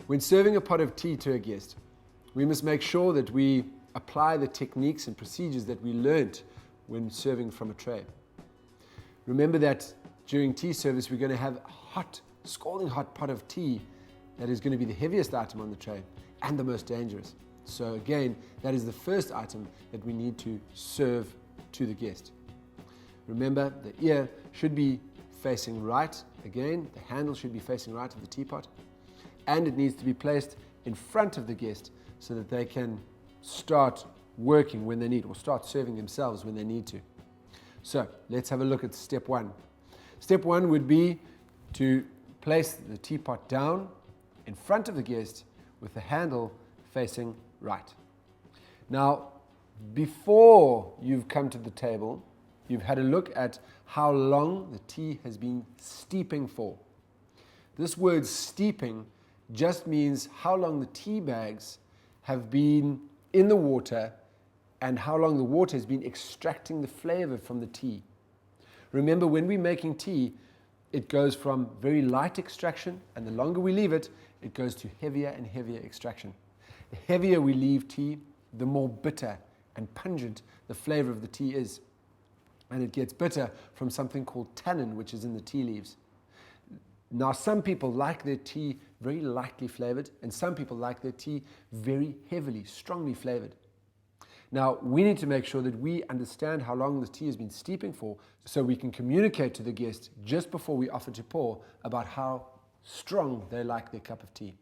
When serving a pot of tea to a guest, we must make sure that we apply the techniques and procedures that we learnt when serving from a tray. Remember that during tea service, we're going to have a hot, scalding hot pot of tea that is going to be the heaviest item on the tray and the most dangerous. So again, that is the first item that we need to serve to the guest. Remember, the ear should be facing right. Again, the handle should be facing right of the teapot, and it needs to be placed in front of the guest so that they can start working when they need, or start serving themselves when they need to. So let's have a look at step one. Step one would be to place the teapot down in front of the guest with the handle facing right. Now, before you've come to the table, you've had a look at how long the tea has been steeping for. This word steeping just means how long the tea bags have been in the water and how long the water has been extracting the flavor from the tea. Remember, when we're making tea, it goes from very light extraction, and the longer we leave it, it goes to heavier and heavier extraction. The heavier we leave tea, the more bitter and pungent the flavor of the tea is. And it gets bitter from something called tannin, which is in the tea leaves. Now, some people like their tea very lightly flavored, and some people like their tea very heavily, strongly flavored. Now, we need to make sure that we understand how long the tea has been steeping for, so we can communicate to the guest just before we offer to pour about how strong they like their cup of tea.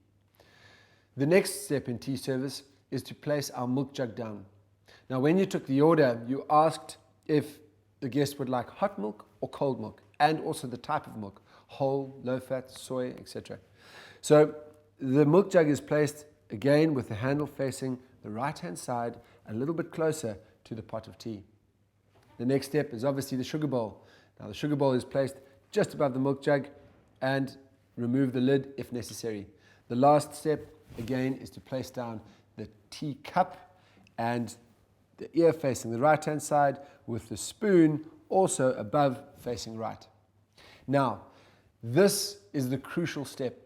The next step in tea service is to place our milk jug down. Now, when you took the order, you asked if the guest would like hot milk or cold milk, and also the type of milk, whole, low fat, soy, etc. So the milk jug is placed again with the handle facing the right hand side, a little bit closer to the pot of tea. The next step is obviously the sugar bowl. Now, the sugar bowl is placed just above the milk jug, and remove the lid if necessary. The last step again is to place down the tea cup and the ear facing the right hand side, with the spoon also above facing right. Now, this is the crucial step.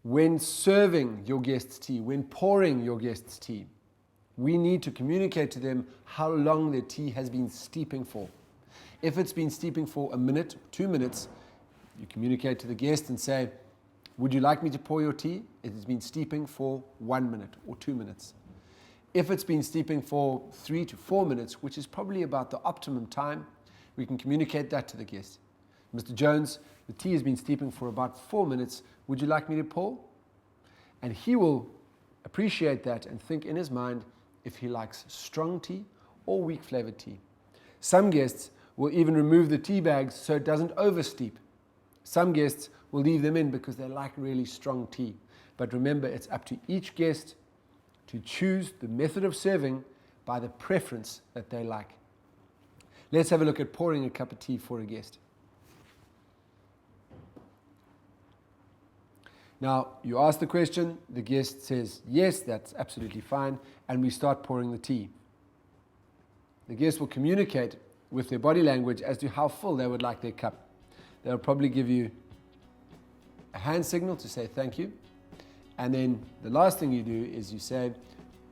When serving your guests tea, when pouring your guests tea, we need to communicate to them how long their tea has been steeping for. If it's been steeping for a minute, 2 minutes, you communicate to the guest and say, would you like me to pour your tea? It has been steeping for 1 minute or 2 minutes. If it's been steeping for 3 to 4 minutes, which is probably about the optimum time, we can communicate that to the guest. Mr. Jones, the tea has been steeping for about 4 minutes. Would you like me to pour? And he will appreciate that and think in his mind if he likes strong tea or weak flavored tea. Some guests will even remove the tea bags so it doesn't oversteep. Some guests will leave them in because they like really strong tea. But remember, it's up to each guest to choose the method of serving by the preference that they like. Let's have a look at pouring a cup of tea for a guest. Now, you ask the question, the guest says, yes, that's absolutely fine, and we start pouring the tea. The guest will communicate with their body language as to how full they would like their cup. They'll probably give you a hand signal to say thank you, and then the last thing you do is you say,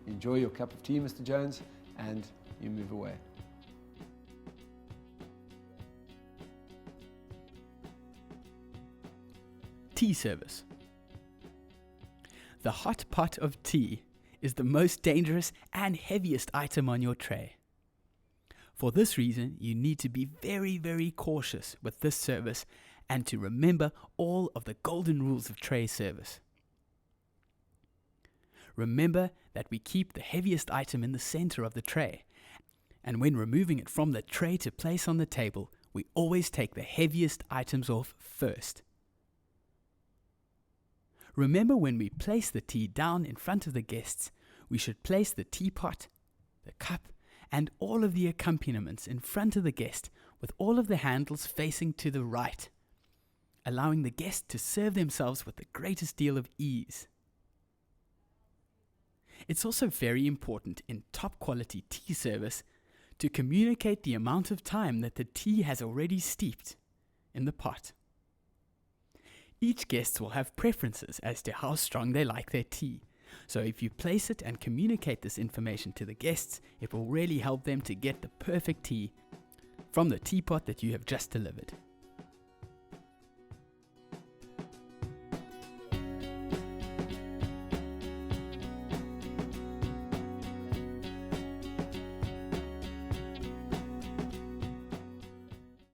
enjoy your cup of tea, Mr. Jones, and you move away. Tea service. The hot pot of tea is the most dangerous and heaviest item on your tray. For this reason, you need to be very, very cautious with this service and to remember all of the golden rules of tray service. Remember that we keep the heaviest item in the center of the tray, and when removing it from the tray to place on the table, we always take the heaviest items off first. Remember, when we place the tea down in front of the guests, we should place the teapot, the cup, and all of the accompaniments in front of the guest with all of the handles facing to the right, allowing the guest to serve themselves with the greatest deal of ease. It's also very important in top quality tea service to communicate the amount of time that the tea has already steeped in the pot. Each guest will have preferences as to how strong they like their tea. So if you place it and communicate this information to the guests, it will really help them to get the perfect tea from the teapot that you have just delivered.